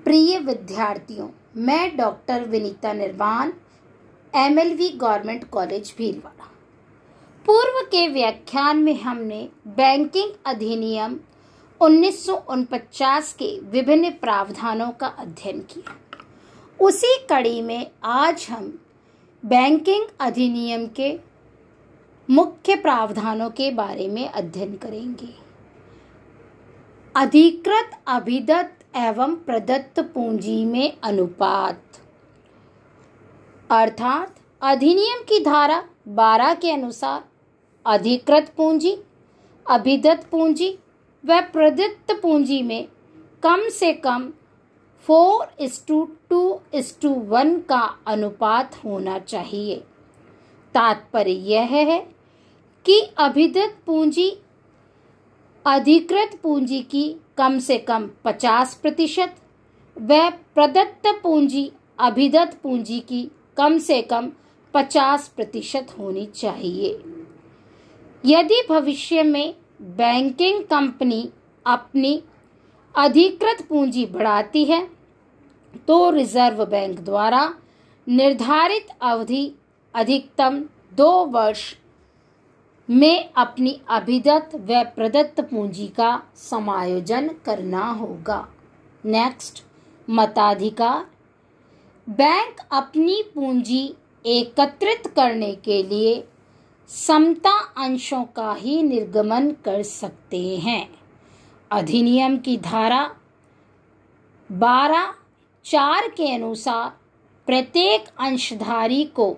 प्रिय विद्यार्थियों, मैं डॉक्टर विनीता निर्वाण, MLV गवर्नमेंट कॉलेज भीलवाड़ा। पूर्व के व्याख्यान में हमने बैंकिंग अधिनियम 1949 के विभिन्न प्रावधानों का अध्ययन किया। उसी कड़ी में आज हम बैंकिंग अधिनियम के मुख्य प्रावधानों के बारे में अध्ययन करेंगे। अधिकृत, अभिदत्त एवं प्रदत्त पूंजी में अनुपात, अर्थात अधिनियम की धारा 12 के अनुसार अधिकृत पूंजी, अभिदत्त पूंजी व प्रदत्त पूंजी में कम से कम 4:2:1 का अनुपात होना चाहिए। तात्पर्य यह है कि अभिदत्त पूंजी अधिकृत पूंजी की कम से कम 50% व प्रदत्त पूंजी अभिदत्त पूंजी की कम से कम 50% होनी चाहिए। यदि भविष्य में बैंकिंग कंपनी अपनी अधिकृत पूंजी बढ़ाती है तो रिजर्व बैंक द्वारा निर्धारित अवधि अधिकतम 2 वर्ष में अपनी अभिदत्त व प्रदत्त पूंजी का समायोजन करना होगा। नेक्स्ट, मताधिकार। बैंक अपनी पूंजी एकत्रित करने के लिए समता अंशों का ही निर्गमन कर सकते हैं। अधिनियम की धारा 12(4) के अनुसार प्रत्येक अंशधारी को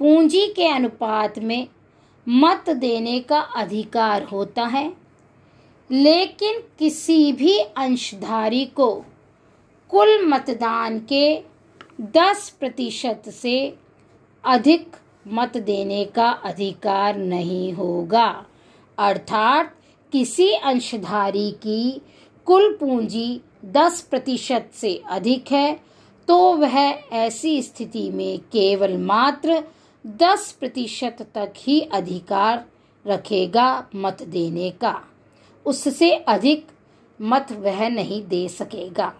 पूंजी के अनुपात में मत देने का अधिकार होता है, लेकिन किसी भी अंशधारी को कुल मतदान के 10% से अधिक मत देने का अधिकार नहीं होगा। अर्थात किसी अंशधारी की कुल पूंजी 10% से अधिक है तो वह ऐसी स्थिति में केवल मात्र 10% तक ही अधिकार रखेगा मत देने का। उससे अधिक मत वह नहीं दे सकेगा।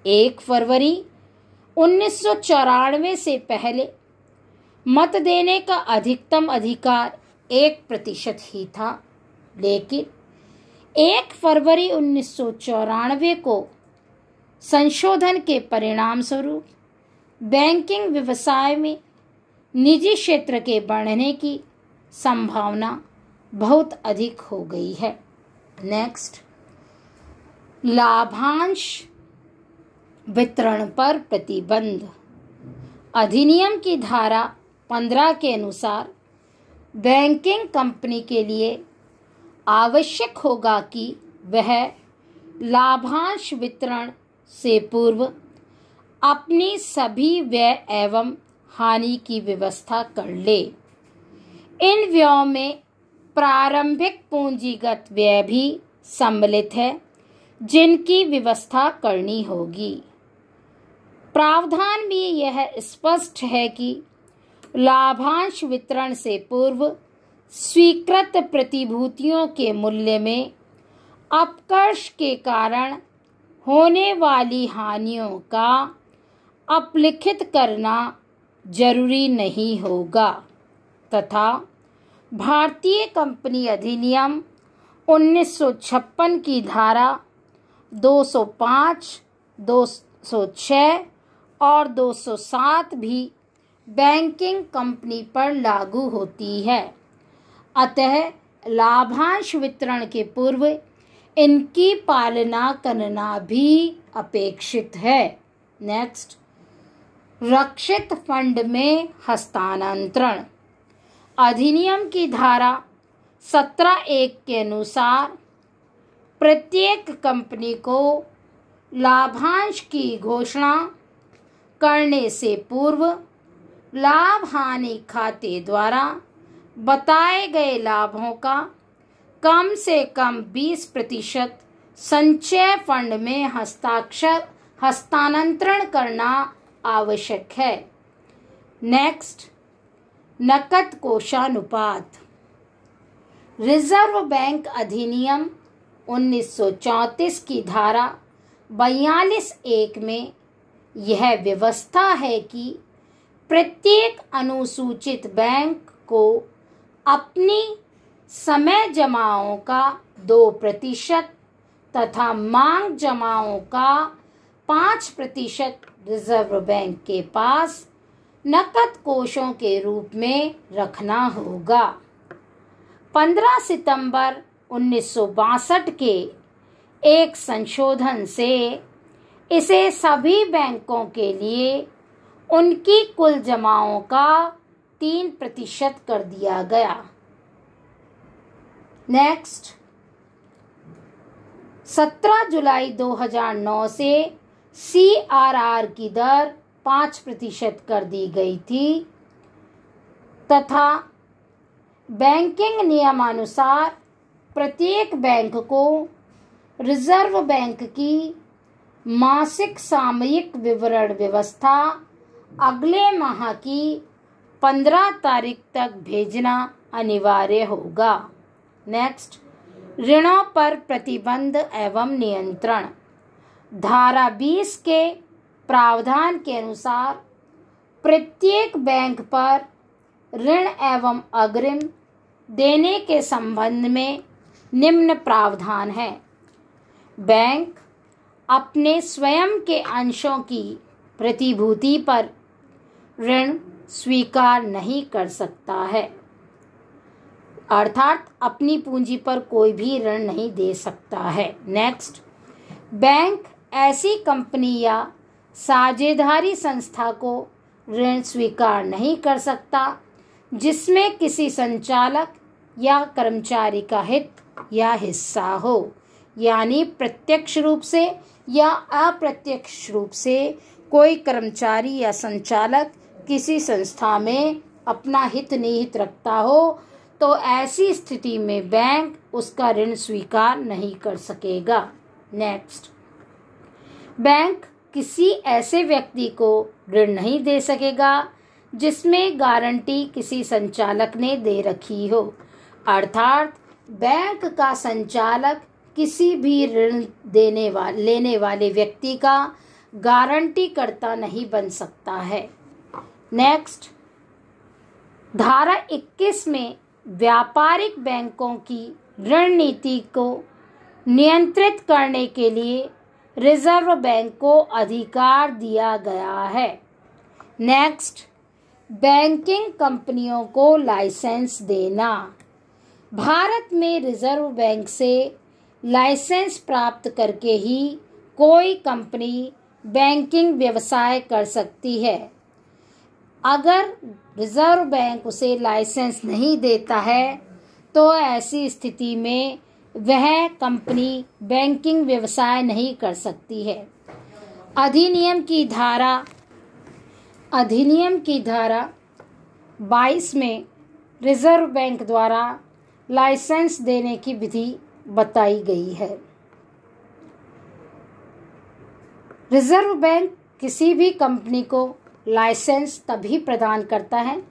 1 फरवरी 1994 से पहले मत देने का अधिकतम अधिकार 1% ही था, लेकिन 1 फरवरी 1994 को संशोधन के परिणाम स्वरूप बैंकिंग व्यवसाय में निजी क्षेत्र के बढ़ने की संभावना बहुत अधिक हो गई है। नेक्स्ट, लाभांश वितरण पर प्रतिबंध। अधिनियम की धारा 15 के अनुसार बैंकिंग कंपनी के लिए आवश्यक होगा कि वह लाभांश वितरण से पूर्व अपनी सभी व्यय एवं हानि की व्यवस्था कर ले। इन व्ययों में प्रारंभिक पूंजीगत व्यय भी सम्मिलित है, जिनकी व्यवस्था करनी होगी। प्रावधान में यह स्पष्ट है कि लाभांश वितरण से पूर्व स्वीकृत प्रतिभूतियों के मूल्य में अपकर्ष के कारण होने वाली हानियों का अपलिखित करना जरूरी नहीं होगा तथा भारतीय कंपनी अधिनियम 1956 की धारा 205, 206 और 207 भी बैंकिंग कंपनी पर लागू होती है। अतः लाभांश वितरण के पूर्व इनकी पालना करना भी अपेक्षित है। नेक्स्ट, रक्षित फंड में हस्तांतरण। अधिनियम की धारा 17(1) के अनुसार प्रत्येक कंपनी को लाभांश की घोषणा करने से पूर्व लाभ हानि खाते द्वारा बताए गए लाभों का कम से कम 20% संचय फंड में हस्तांतरण करना आवश्यक है। नेक्स्ट, नकद कोषानुपात। रिजर्व बैंक अधिनियम 1934 की धारा 42(1) में यह व्यवस्था है कि प्रत्येक अनुसूचित बैंक को अपनी समय जमाओं का 2% तथा मांग जमाओं का 5% रिजर्व बैंक के पास नकद कोषों के रूप में रखना होगा। 15 सितंबर 1962 के एक संशोधन से इसे सभी बैंकों के लिए उनकी कुल जमाओं का 3% कर दिया गया। नेक्स्ट, 17 जुलाई 2009 से CRR की दर 5% कर दी गई थी तथा बैंकिंग नियमानुसार प्रत्येक बैंक को रिजर्व बैंक की मासिक सामयिक विवरण व्यवस्था अगले माह की 15 तारीख तक भेजना अनिवार्य होगा। नेक्स्ट, ऋणों पर प्रतिबंध एवं नियंत्रण। धारा 20 के प्रावधान के अनुसार प्रत्येक बैंक पर ऋण एवं अग्रिम देने के संबंध में निम्न प्रावधान है। बैंक अपने स्वयं के अंशों की प्रतिभूति पर ऋण स्वीकार नहीं कर सकता है, अर्थात अपनी पूंजी पर कोई भी ऋण नहीं दे सकता है। नेक्स्ट, बैंक ऐसी कंपनी या साझेदारी संस्था को ऋण स्वीकार नहीं कर सकता जिसमें किसी संचालक या कर्मचारी का हित या हिस्सा हो, यानी प्रत्यक्ष रूप से या अप्रत्यक्ष रूप से कोई कर्मचारी या संचालक किसी संस्था में अपना हित निहित रखता हो, तो ऐसी स्थिति में बैंक उसका ऋण स्वीकार नहीं कर सकेगा। नेक्स्ट, बैंक किसी ऐसे व्यक्ति को ऋण नहीं दे सकेगा जिसमें गारंटी किसी संचालक ने दे रखी हो, अर्थात बैंक का संचालक किसी भी ऋण लेने वाले व्यक्ति का गारंटी करता नहीं बन सकता है। नेक्स्ट, धारा 21 में व्यापारिक बैंकों की ऋण नीति को नियंत्रित करने के लिए रिजर्व बैंक को अधिकार दिया गया है। नेक्स्ट, बैंकिंग कंपनियों को लाइसेंस देना। भारत में रिजर्व बैंक से लाइसेंस प्राप्त करके ही कोई कंपनी बैंकिंग व्यवसाय कर सकती है। अगर रिजर्व बैंक उसे लाइसेंस नहीं देता है तो ऐसी स्थिति में वह कंपनी बैंकिंग व्यवसाय नहीं कर सकती है। अधिनियम की धारा 22 में रिजर्व बैंक द्वारा लाइसेंस देने की विधि बताई गई है। रिजर्व बैंक किसी भी कंपनी को लाइसेंस तभी प्रदान करता है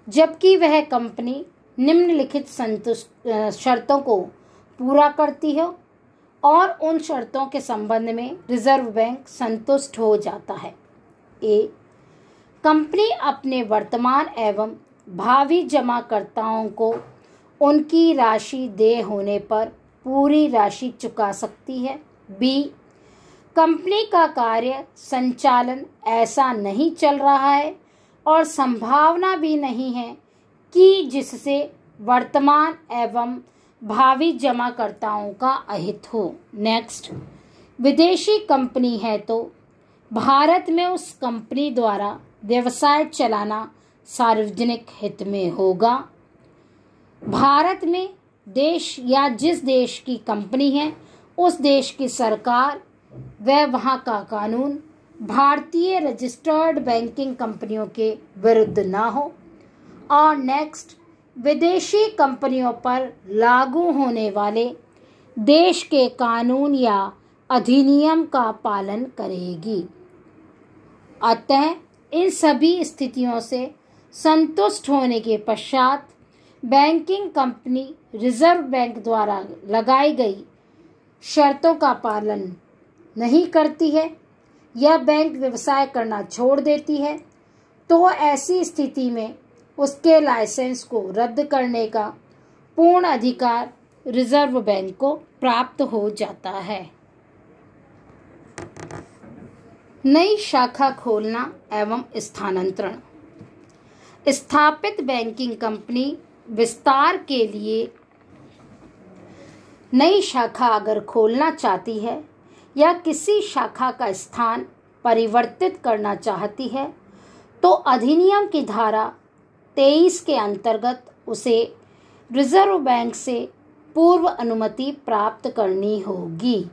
जबकि वह कंपनी निम्नलिखित शर्तों को पूरा करती हो और उन शर्तों के संबंध में रिजर्व बैंक संतुष्ट हो जाता है। ए, कंपनी अपने वर्तमान एवं भावी जमाकर्ताओं को उनकी राशि देय होने पर पूरी राशि चुका सकती है। बी, कंपनी का कार्य संचालन ऐसा नहीं चल रहा है और संभावना भी नहीं है कि जिससे वर्तमान एवं भावी जमाकर्ताओं का अहित हो। नेक्स्ट, विदेशी कंपनी है तो भारत में उस कंपनी द्वारा व्यवसाय चलाना सार्वजनिक हित में होगा। भारत में देश या जिस देश की कंपनी है उस देश की सरकार व वहाँ का कानून भारतीय रजिस्टर्ड बैंकिंग कंपनियों के विरुद्ध ना हो। और नेक्स्ट, विदेशी कंपनियों पर लागू होने वाले देश के कानून या अधिनियम का पालन करेगी। अतः इन सभी स्थितियों से संतुष्ट होने के पश्चात बैंकिंग कंपनी रिजर्व बैंक द्वारा लगाई गई शर्तों का पालन नहीं करती है या बैंक व्यवसाय करना छोड़ देती है तो ऐसी स्थिति में उसके लाइसेंस को रद्द करने का पूर्ण अधिकार रिजर्व बैंक को प्राप्त हो जाता है। नई शाखा खोलना एवं स्थानांतरण। स्थापित बैंकिंग कंपनी विस्तार के लिए नई शाखा अगर खोलना चाहती है या किसी शाखा का स्थान परिवर्तित करना चाहती है तो अधिनियम की धारा 23 के अंतर्गत उसे रिजर्व बैंक से पूर्व अनुमति प्राप्त करनी होगी।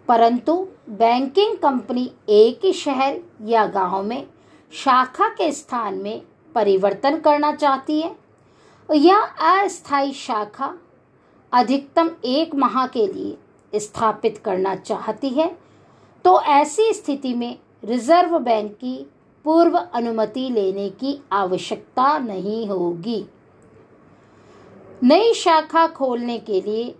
परंतु बैंकिंग कंपनी एक ही शहर या गांव में शाखा के स्थान में परिवर्तन करना चाहती है या अस्थायी शाखा अधिकतम 1 माह के लिए स्थापित करना चाहती है तो ऐसी स्थिति में रिजर्व बैंक की पूर्व अनुमति लेने की आवश्यकता नहीं होगी। नई शाखा खोलने के लिए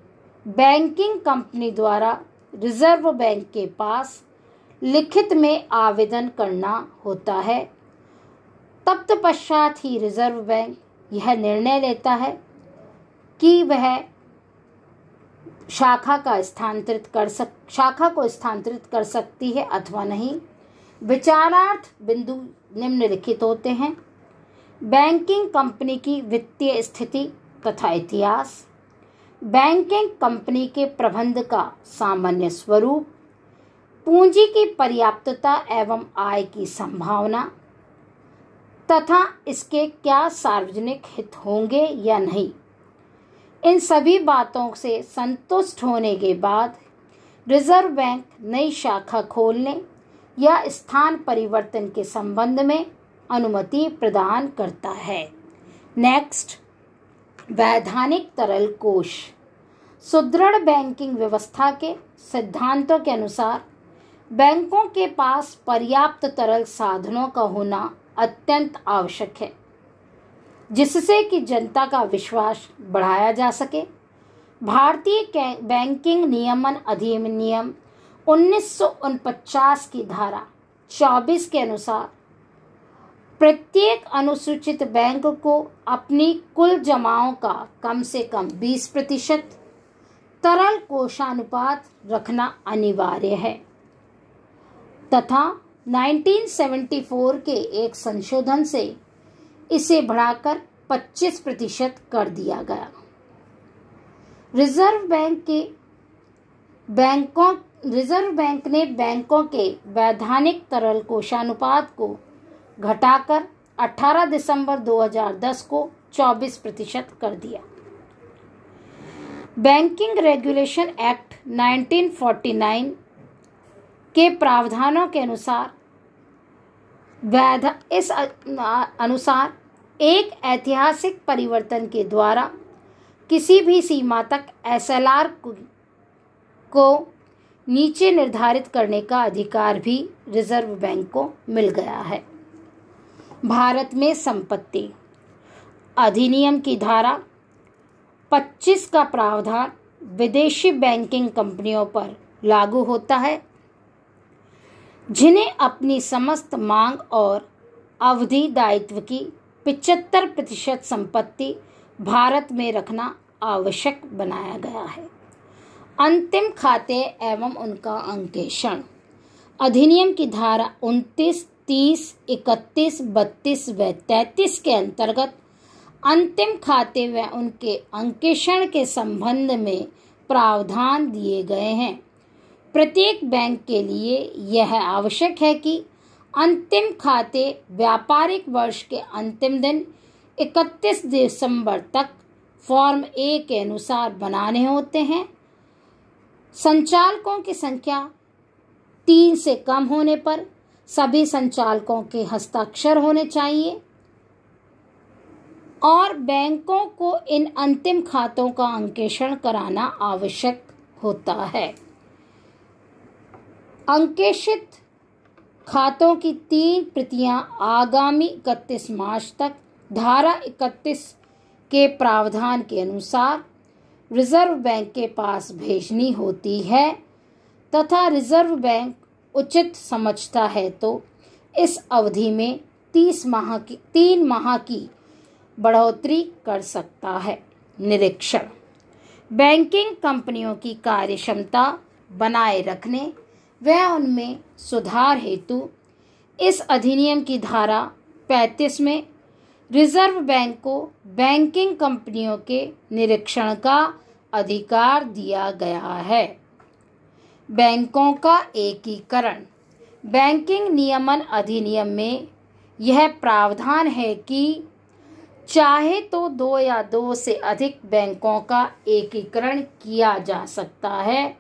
बैंकिंग कंपनी द्वारा रिजर्व बैंक के पास लिखित में आवेदन करना होता है। तत्पश्चात ही रिजर्व बैंक यह निर्णय लेता है कि वह शाखा को स्थानांतरित कर सकती है अथवा नहीं। विचारार्थ बिंदु निम्नलिखित होते हैं। बैंकिंग कंपनी की वित्तीय स्थिति तथा इतिहास, बैंकिंग कंपनी के प्रबंध का सामान्य स्वरूप, पूंजी की पर्याप्तता एवं आय की संभावना तथा इसके क्या सार्वजनिक हित होंगे या नहीं। इन सभी बातों से संतुष्ट होने के बाद रिजर्व बैंक नई शाखा खोलने या स्थान परिवर्तन के संबंध में अनुमति प्रदान करता है। नेक्स्ट, वैधानिक तरल कोष। सुदृढ़ बैंकिंग व्यवस्था के सिद्धांतों के अनुसार बैंकों के पास पर्याप्त तरल साधनों का होना अत्यंत आवश्यक है जिससे कि जनता का विश्वास बढ़ाया जा सके। भारतीय बैंकिंग नियमन अधिनियम 1949 की धारा 24 के अनुसार प्रत्येक अनुसूचित बैंक को अपनी कुल जमाओं का कम से कम 20% तरल कोषानुपात रखना अनिवार्य है तथा 1974 के एक संशोधन से इसे बढ़ाकर 25% कर दिया गया। रिजर्व बैंक ने बैंकों के वैधानिक तरल कोषानुपात को घटाकर 18 दिसंबर 2010 को 24% कर दिया। बैंकिंग रेगुलेशन एक्ट 1949 के प्रावधानों के अनुसार एक ऐतिहासिक परिवर्तन के द्वारा किसी भी सीमा तक SLR को नीचे निर्धारित करने का अधिकार भी रिजर्व बैंक को मिल गया है। भारत में संपत्ति अधिनियम की धारा 25 का प्रावधान विदेशी बैंकिंग कंपनियों पर लागू होता है जिन्हें अपनी समस्त मांग और अवधि दायित्व की 75% संपत्ति भारत में रखना आवश्यक बनाया गया है। अंतिम खाते एवं उनका अंकेक्षण अधिनियम की धारा 29, 30, 31, 32 व 33 के अंतर्गत अंतिम खाते व उनके अंकेक्षण के संबंध में प्रावधान दिए गए हैं। प्रत्येक बैंक के लिए यह आवश्यक है कि अंतिम खाते व्यापारिक वर्ष के अंतिम दिन 31 दिसंबर तक फॉर्म ए के अनुसार बनाने होते हैं। संचालकों की संख्या 3 से कम होने पर सभी संचालकों के हस्ताक्षर होने चाहिए और बैंकों को इन अंतिम खातों का अंकेक्षण कराना आवश्यक होता है। अंकेक्षित खातों की 3 प्रतियां आगामी 31 मार्च तक धारा 31 के प्रावधान के अनुसार रिजर्व बैंक के पास भेजनी होती है तथा रिजर्व बैंक उचित समझता है तो इस अवधि में 3 माह की बढ़ोतरी कर सकता है। निरीक्षण: बैंकिंग कंपनियों की कार्यक्षमता बनाए रखने व उनमें सुधार हेतु इस अधिनियम की धारा 35 में रिजर्व बैंक को बैंकिंग कंपनियों के निरीक्षण का अधिकार दिया गया है। बैंकों का एकीकरण: बैंकिंग नियमन अधिनियम में यह प्रावधान है कि चाहे तो 2 या 2 से अधिक बैंकों का एकीकरण किया जा सकता है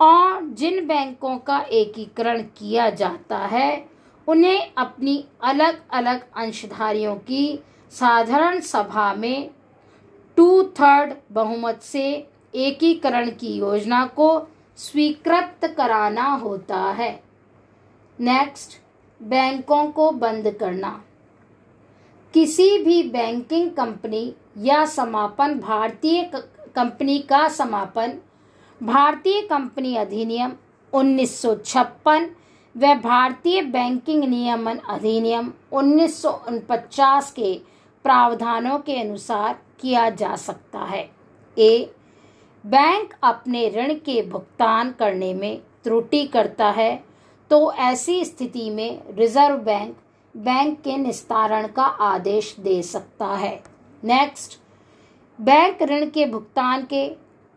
और जिन बैंकों का एकीकरण किया जाता है उन्हें अपनी अलग अलग अंशधारियों की साधारण सभा में 2/3 बहुमत से एकीकरण की योजना को स्वीकृत कराना होता है। नेक्स्ट, बैंकों को बंद करना। किसी भी बैंकिंग कंपनी या समापन भारतीय कंपनी अधिनियम 1956 व भारतीय बैंकिंग नियमन अधिनियम 1949 के प्रावधानों के अनुसार किया जा सकता है। ए, बैंक अपने ऋण के भुगतान करने में त्रुटि करता है तो ऐसी स्थिति में रिजर्व बैंक के निस्तारण का आदेश दे सकता है। नेक्स्ट, बैंक ऋण के भुगतान के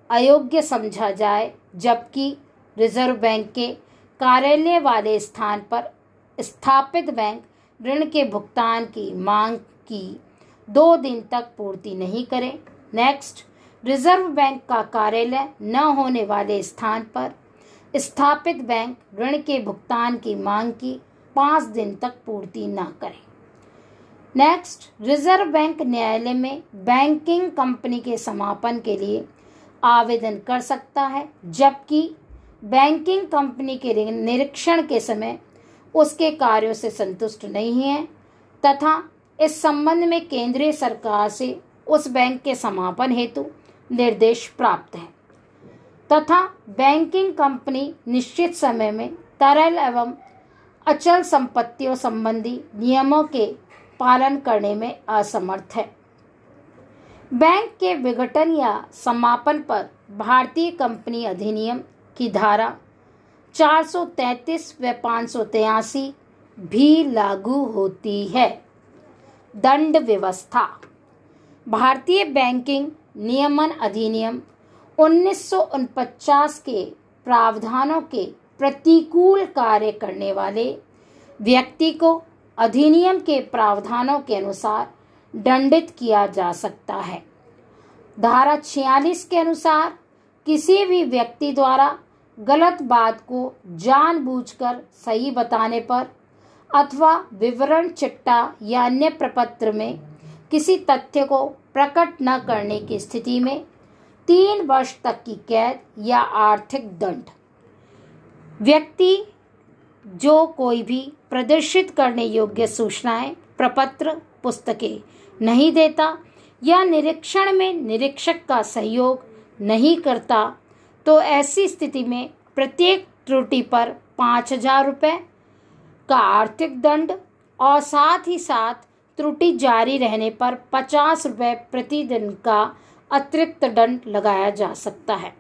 अयोग्य समझा जाए जबकि रिजर्व बैंक के कार्यालय वाले स्थान पर स्थापित बैंक ऋण के भुगतान की मांग की 2 दिन तक पूर्ति नहीं करे। नेक्स्ट, रिजर्व बैंक का कार्यालय न होने वाले स्थान पर स्थापित बैंक ऋण के भुगतान की मांग की 5 दिन तक पूर्ति न करे। नेक्स्ट, रिजर्व बैंक न्यायालय में बैंकिंग कंपनी के समापन के लिए आवेदन कर सकता है जबकि बैंकिंग कंपनी के निरीक्षण के समय उसके कार्यों से संतुष्ट नहीं है तथा इस संबंध में केंद्रीय सरकार से उस बैंक के समापन हेतु निर्देश प्राप्त है तथा बैंकिंग कंपनी निश्चित समय में तरल एवं अचल संपत्तियों संबंधी नियमों के पालन करने में असमर्थ है। बैंक के विघटन या समापन पर भारतीय कंपनी अधिनियम की धारा 433 व 583 भी लागू होती है। दंड व्यवस्था: भारतीय बैंकिंग नियमन अधिनियम 1949 के प्रावधानों के प्रतिकूल कार्य करने वाले व्यक्ति को अधिनियम के प्रावधानों के अनुसार दंडित किया जा सकता है। धारा 46 के अनुसार किसी भी व्यक्ति द्वारा गलत बात को जानबूझकर सही बताने पर अथवा विवरण चिट्ठा या अन्य प्रपत्र में किसी तथ्य को प्रकट न करने की स्थिति में 3 वर्ष तक की कैद या आर्थिक दंड। व्यक्ति जो कोई भी प्रदर्शित करने योग्य सूचनाएं, प्रपत्र, पुस्तकें नहीं देता या निरीक्षण में निरीक्षक का सहयोग नहीं करता तो ऐसी स्थिति में प्रत्येक त्रुटि पर 5,000 रुपये का आर्थिक दंड और साथ ही साथ त्रुटि जारी रहने पर 50 रुपये प्रतिदिन का अतिरिक्त दंड लगाया जा सकता है।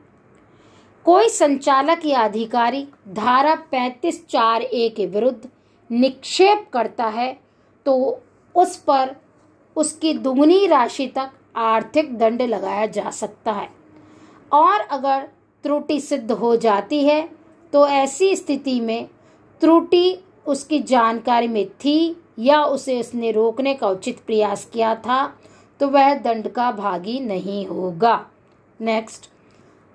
कोई संचालक या अधिकारी धारा 35(4)(a) के विरुद्ध निक्षेप करता है तो उस पर उसकी दुगनी राशि तक आर्थिक दंड लगाया जा सकता है और अगर त्रुटि सिद्ध हो जाती है तो ऐसी स्थिति में त्रुटि उसकी जानकारी में थी या उसे उसने रोकने का उचित प्रयास किया था तो वह दंड का भागी नहीं होगा। नेक्स्ट,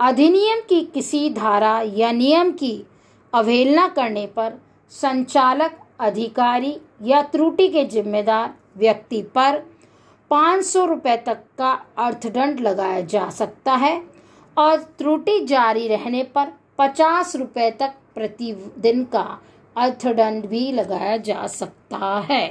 अधिनियम की किसी धारा या नियम की अवहेलना करने पर संचालक, अधिकारी या त्रुटि के जिम्मेदार व्यक्ति पर 500 रुपये तक का अर्थदंड लगाया जा सकता है और त्रुटि जारी रहने पर 50 रुपये तक प्रतिदिन का अर्थदंड भी लगाया जा सकता है।